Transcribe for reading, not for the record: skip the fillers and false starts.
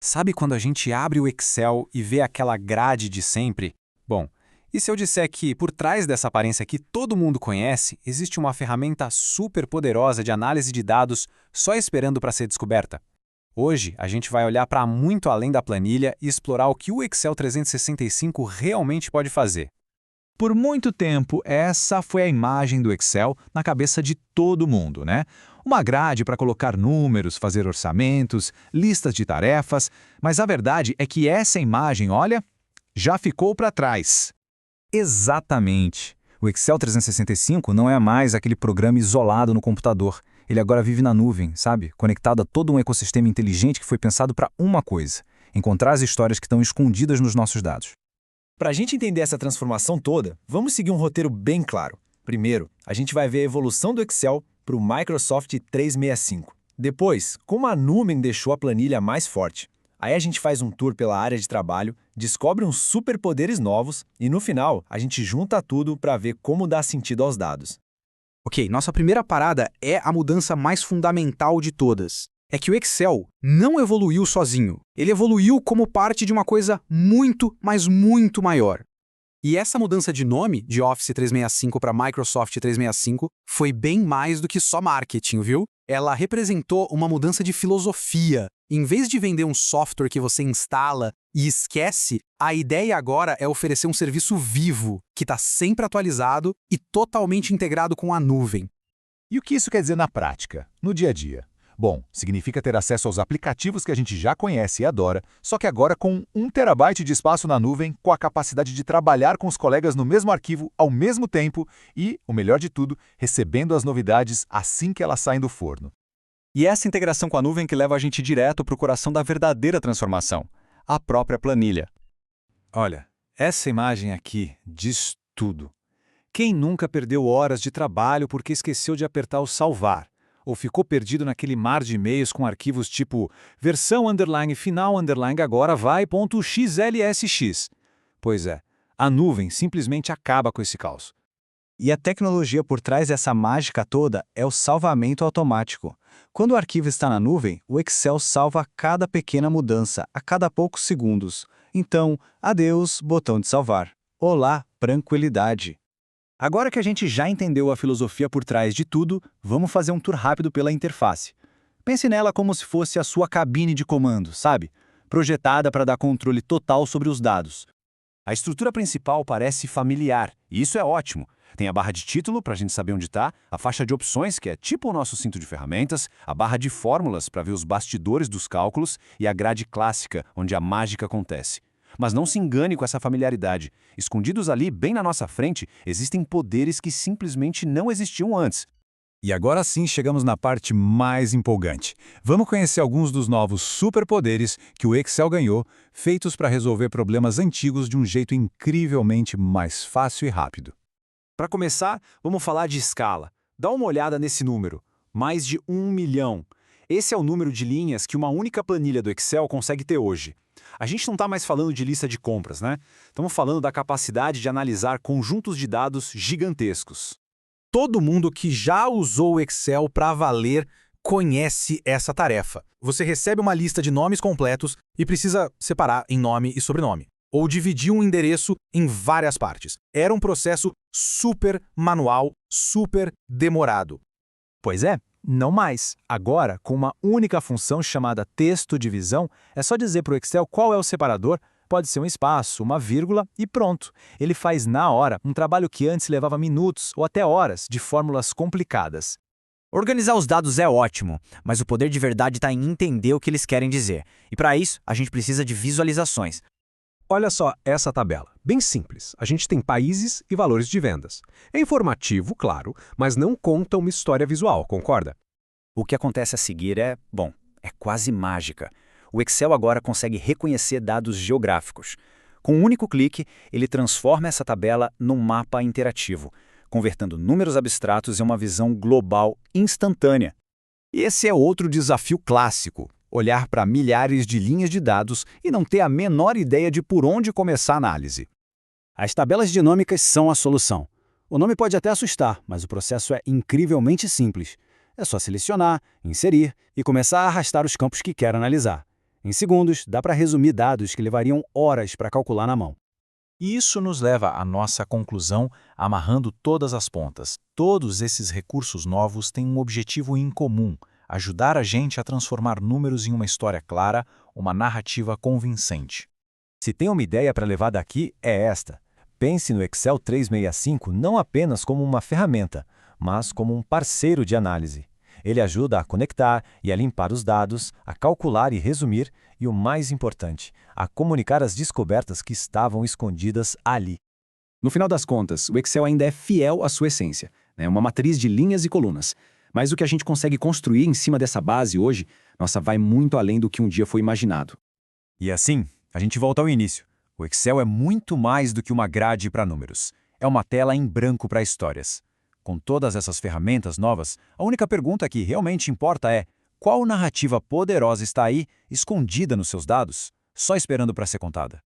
Sabe quando a gente abre o Excel e vê aquela grade de sempre? Bom, e se eu disser que por trás dessa aparência que todo mundo conhece, existe uma ferramenta super poderosa de análise de dados só esperando para ser descoberta? Hoje, a gente vai olhar para muito além da planilha e explorar o que o Excel 365 realmente pode fazer. Por muito tempo, essa foi a imagem do Excel na cabeça de todo mundo, né? Uma grade para colocar números, fazer orçamentos, listas de tarefas, mas a verdade é que essa imagem, olha, já ficou para trás. Exatamente. O Excel 365 não é mais aquele programa isolado no computador. Ele agora vive na nuvem, sabe? Conectado a todo um ecossistema inteligente que foi pensado para uma coisa: encontrar as histórias que estão escondidas nos nossos dados. Para a gente entender essa transformação toda, vamos seguir um roteiro bem claro. Primeiro, a gente vai ver a evolução do Excel para o Microsoft 365. Depois, como a Numen deixou a planilha mais forte. Aí a gente faz um tour pela área de trabalho, descobre uns superpoderes novos e no final a gente junta tudo para ver como dá sentido aos dados. Ok, nossa primeira parada é a mudança mais fundamental de todas. É que o Excel não evoluiu sozinho. Ele evoluiu como parte de uma coisa muito, mas muito maior. E essa mudança de nome de Office 365 para Microsoft 365 foi bem mais do que só marketing, viu? Ela representou uma mudança de filosofia. Em vez de vender um software que você instala e esquece, a ideia agora é oferecer um serviço vivo, que está sempre atualizado e totalmente integrado com a nuvem. E o que isso quer dizer na prática, no dia a dia? Bom, significa ter acesso aos aplicativos que a gente já conhece e adora, só que agora com 1 TB de espaço na nuvem, com a capacidade de trabalhar com os colegas no mesmo arquivo ao mesmo tempo e, o melhor de tudo, recebendo as novidades assim que elas saem do forno. E essa integração com a nuvem que leva a gente direto para o coração da verdadeira transformação, a própria planilha. Olha, essa imagem aqui diz tudo. Quem nunca perdeu horas de trabalho porque esqueceu de apertar o salvar? Ou ficou perdido naquele mar de e-mails com arquivos tipo versão final agora vai.xlsx. Pois é, a nuvem simplesmente acaba com esse caos. E a tecnologia por trás dessa mágica toda é o salvamento automático. Quando o arquivo está na nuvem, o Excel salva cada pequena mudança, a cada poucos segundos. Então, adeus, botão de salvar. Olá, tranquilidade. Agora que a gente já entendeu a filosofia por trás de tudo, vamos fazer um tour rápido pela interface. Pense nela como se fosse a sua cabine de comando, sabe? Projetada para dar controle total sobre os dados. A estrutura principal parece familiar, e isso é ótimo. Tem a barra de título, para a gente saber onde está, a faixa de opções, que é tipo o nosso cinto de ferramentas, a barra de fórmulas, para ver os bastidores dos cálculos, e a grade clássica, onde a mágica acontece. Mas não se engane com essa familiaridade. Escondidos ali, bem na nossa frente, existem poderes que simplesmente não existiam antes. E agora sim chegamos na parte mais empolgante. Vamos conhecer alguns dos novos superpoderes que o Excel ganhou, feitos para resolver problemas antigos de um jeito incrivelmente mais fácil e rápido. Para começar, vamos falar de escala. Dá uma olhada nesse número. Mais de 1 milhão. Esse é o número de linhas que uma única planilha do Excel consegue ter hoje. A gente não está mais falando de lista de compras, né? Estamos falando da capacidade de analisar conjuntos de dados gigantescos. Todo mundo que já usou o Excel para valer conhece essa tarefa. Você recebe uma lista de nomes completos e precisa separar em nome e sobrenome, ou dividir um endereço em várias partes. Era um processo super manual, super demorado. Pois é, não mais. Agora, com uma única função chamada texto divisão, é só dizer para o Excel qual é o separador, pode ser um espaço, uma vírgula e pronto. Ele faz na hora um trabalho que antes levava minutos ou até horas de fórmulas complicadas. Organizar os dados é ótimo, mas o poder de verdade está em entender o que eles querem dizer. E para isso, a gente precisa de visualizações. Olha só essa tabela, bem simples. A gente tem países e valores de vendas. É informativo, claro, mas não conta uma história visual, concorda? O que acontece a seguir é quase mágica. O Excel agora consegue reconhecer dados geográficos. Com um único clique, ele transforma essa tabela num mapa interativo, convertendo números abstratos em uma visão global instantânea. Esse é outro desafio clássico. Olhar para milhares de linhas de dados e não ter a menor ideia de por onde começar a análise. As tabelas dinâmicas são a solução. O nome pode até assustar, mas o processo é incrivelmente simples. É só selecionar, inserir e começar a arrastar os campos que quer analisar. Em segundos, dá para resumir dados que levariam horas para calcular na mão. E isso nos leva à nossa conclusão, amarrando todas as pontas. Todos esses recursos novos têm um objetivo em comum: ajudar a gente a transformar números em uma história clara, uma narrativa convincente. Se tem uma ideia para levar daqui, é esta. Pense no Excel 365 não apenas como uma ferramenta, mas como um parceiro de análise. Ele ajuda a conectar e a limpar os dados, a calcular e resumir, e o mais importante, a comunicar as descobertas que estavam escondidas ali. No final das contas, o Excel ainda é fiel à sua essência, né? Uma matriz de linhas e colunas. Mas o que a gente consegue construir em cima dessa base hoje, nossa, vai muito além do que um dia foi imaginado. E assim, a gente volta ao início. O Excel é muito mais do que uma grade para números. É uma tela em branco para histórias. Com todas essas ferramentas novas, a única pergunta que realmente importa é: qual narrativa poderosa está aí, escondida nos seus dados, só esperando para ser contada?